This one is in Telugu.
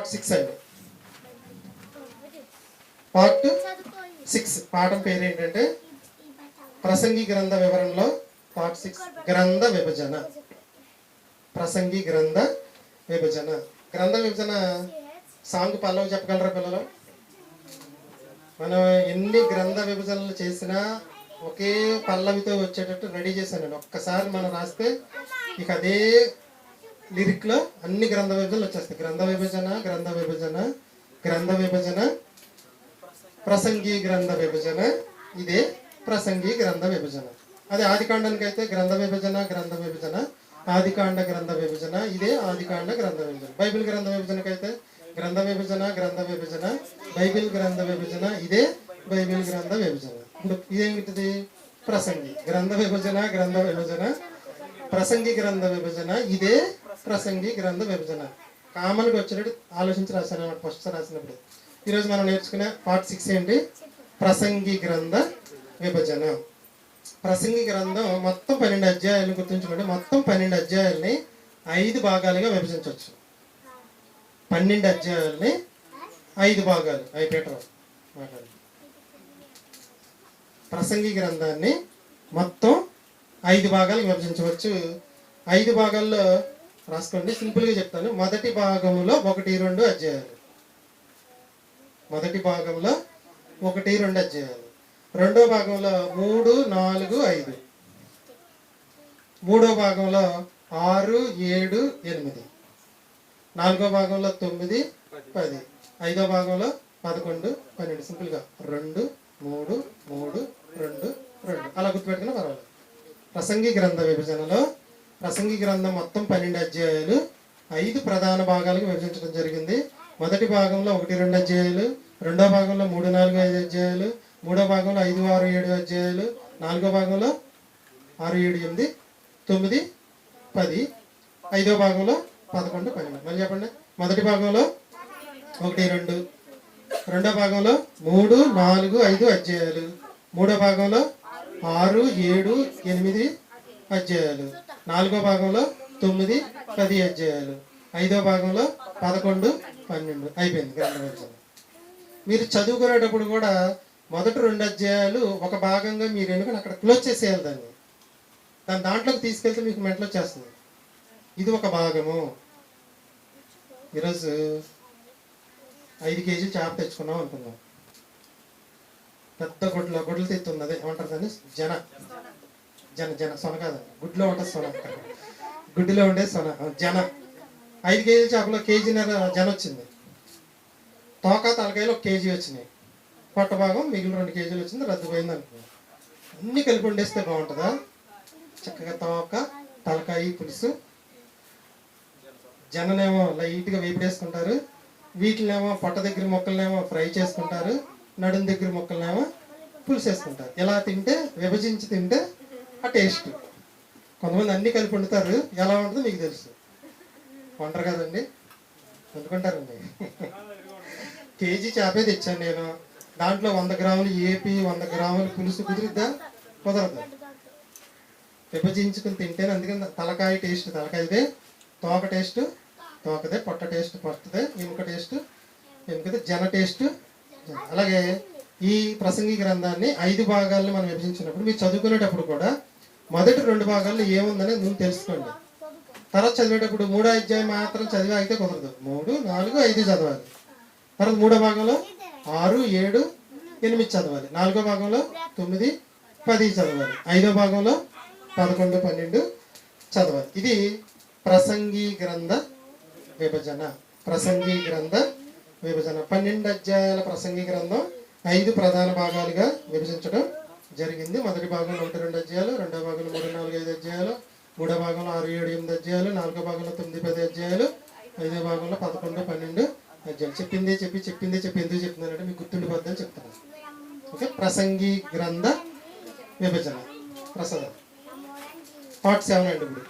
పార్ట్ 6 అండి. పార్ట్ 6 పాఠం పేరు ఏంటంటే ప్రసంగి గ్రంథ వివరణలో పార్ట్ 6 గ్రంథ విభజన. ప్రసంగి గ్రంథ విభజన. గ్రంథ విభజన సాంగ్ పల్లవి చెప్పగలరా పిల్లలు? మనం ఎన్ని గ్రంథ విభజనలు చేసినా ఒకే పల్లవితో వచ్చేటట్టు రెడీ చేశాను. ఒక్కసారి మనం రాస్తే ఇక అదే లిరిక్లో అన్ని గ్రంథ విభజనలు వచ్చేస్తాయి. గ్రంథ విభజన, గ్రంథ విభజన, గ్రంథ విభజన, ప్రసంగి గ్రంథ విభజన, ఇదే ప్రసంగి గ్రంథ విభజన. అదే ఆదికాండానికి అయితే గ్రంథ విభజన, గ్రంథ విభజన, ఆదికాండ గ్రంథ విభజన, ఇదే ఆదికాండ గ్రంథ విభజన. బైబిల్ గ్రంథ విభజనకైతే గ్రంథ విభజన, గ్రంథ విభజన, బైబిల్ గ్రంథ విభజన, ఇదే బైబిల్ గ్రంథ విభజన. ఇప్పుడు ఇదేమిటిది? ప్రసంగి గ్రంథ విభజన, గ్రంథ విభజన, ప్రసంగి గ్రంథ విభజన, ఇదే ప్రసంగి గ్రంథ విభజన. కామన్గా వచ్చినట్టు ఆలోచించి రాశాను అన్నమాట ఫస్ట్ రాసినప్పుడు. ఈరోజు మనం నేర్చుకునే పార్ట్ 6 ఏంటి? ప్రసంగి గ్రంథ విభజన. ప్రసంగి గ్రంథం మొత్తం 12 అధ్యాయాలు. గుర్తుంచుకోండి, మొత్తం 12 అధ్యాయాలని 5 భాగాలుగా విభజించవచ్చు. 12 అధ్యాయాలని 5 భాగాలు. అయిపోయారు మాట్లాడు. ప్రసంగి గ్రంథాన్ని మొత్తం 5 భాగాలకు విభజించవచ్చు. 5 భాగాల్లో రాసుకోండి, సింపుల్గా చెప్తాను. మొదటి భాగంలో 1, 2 అధ్యాయాలు. మొదటి భాగంలో 1, 2 అధ్యాయాలు. రెండో భాగంలో 3, 4, 5. మూడో భాగంలో 6, 7, 8. నాలుగో భాగంలో 9, 10. ఐదో భాగంలో 11, 12. సింపుల్గా 2, 3, 3, 2, 2 అలా గుర్తుపెట్టుకున్నా పర్వాలేదు. ప్రసంగి గ్రంథ విభజనలో ప్రసంగి గ్రంథం మొత్తం 12 అధ్యాయాలు 5 ప్రధాన భాగాలకు విభజించడం జరిగింది. మొదటి భాగంలో 1, 2 అధ్యాయాలు, రెండో భాగంలో 3, 4, 5 అధ్యాయాలు, మూడో భాగంలో 5, 6, 7 అధ్యాయాలు, నాలుగో భాగంలో 6, 7, 8, 9, 10, ఐదో భాగంలో 11, 12. మళ్ళీ చెప్పండి. మొదటి భాగంలో 1, 2, రెండో భాగంలో 3, 4, 5 అధ్యాయాలు, మూడో భాగంలో 6, 7, 8 అధ్యాయాలు, నాలుగో భాగంలో 9, 10 అధ్యాయాలు, ఐదో భాగంలో 11, 12. అయిపోయింది గ్రంథ విభజన. మీరు చదువుకునేటప్పుడు కూడా మొదటి 2 అధ్యాయాలు ఒక భాగంగా మీరు ఎన్నుకొని అక్కడ క్లోజ్ చేసేయాలి. దాంట్లోకి తీసుకెళ్తే మీకు మెంటలో వచ్చేస్తుంది. ఇది ఒక భాగము. ఈరోజు 5 కేజీలు చేప తెచ్చుకున్నాం అనుకున్నాం. పెద్ద గుడ్లు తెచ్చుంది. అదే ఏమంటారు దాన్ని? జన జన జన సొన కాదండి, గుడ్లో ఉంటుంది సొన, గుడ్డులో ఉండే సొన జన. 5 కేజీల చేపలో కేజీన్నర జన వచ్చింది. తోక తలకాయలు 1 కేజీ వచ్చినాయి. పొట్ట భాగం మిగిలిన 2 కేజీలు వచ్చింది. రద్దుపోయింది అనుకున్నాం. అన్నీ కలిపి వండేస్తే బాగుంటుందా? చక్కగా తోక, తలకాయ పులుసు. జననేమో లైట్గా వేపిడేసుకుంటారు, వీటినేమో పొట్ట దగ్గర మొక్కలనేమో ఫ్రై చేసుకుంటారు, నడుం దగ్గర మొక్కలనేమో పులుసు వేసుకుంటారు. ఇలా తింటే, విభజించి తింటే ఆ టేస్ట్. కొంతమంది అన్నీ కలిపి వండుతారు, ఎలా ఉంటుందో మీకు తెలుసు. వండరు కదండి, వండుకుంటారండి. కేజీ చేపే తెచ్చాను నేను. దాంట్లో 100 గ్రాములు ఏపీ, 100 గ్రాములు పులుసు కుదిరిద్దా? కుదరదు. విభజించుకుని తింటేనే. అందుకని తలకాయ టేస్ట్ తలకాయదే, తోక టేస్ట్ తోకదే, పొట్ట టేస్ట్ పొట్టదే, ఎముక టేస్ట్ ఎముకదే, జన టేస్ట్. అలాగే ఈ ప్రసంగి గ్రంథాన్ని 5 భాగాలను మనం విభజించినప్పుడు మీరు చదువుకునేటప్పుడు కూడా మొదటి 2 భాగాల్లో ఏముందనేది ముందు తెలుసుకోండి. తర్వాత చదివేటప్పుడు 3వ అధ్యాయం మాత్రం చదివి అయితే కుదరదు. 3, 4, 5 చదవాలి. తర్వాత 3వ భాగంలో 6, 7, 8 చదవాలి. 4వ భాగంలో 9, 10 చదవాలి. 5వ భాగంలో 11, 12 చదవాలి. ఇది ప్రసంగి గ్రంథ విభజన. ప్రసంగి గ్రంథ విభజన 12 అధ్యాయాల ప్రసంగి గ్రంథం 5 ప్రధాన భాగాలుగా విభజించడం జరిగింది. మొదటి భాగంలో 1, 2 అధ్యాయాలు, రెండో భాగంలో 3, 4, 5 అధ్యాయాలు, మూడో భాగంలో 6, 7, 8 అధ్యాయాలు, నాలుగో భాగంలో 9, 10 అధ్యాయాలు, ఐదో భాగంలో 11, 12 అధ్యాయాలు. చెప్పిందే చెప్పి ఎందుకు చెప్తున్నానంటే మీకు గుర్తుండిపోద్దని చెప్తున్నాను. ఓకే. ప్రసంగి గ్రంథ విభజన ప్రసాదం పార్ట్ 7 అండి. ఇప్పుడు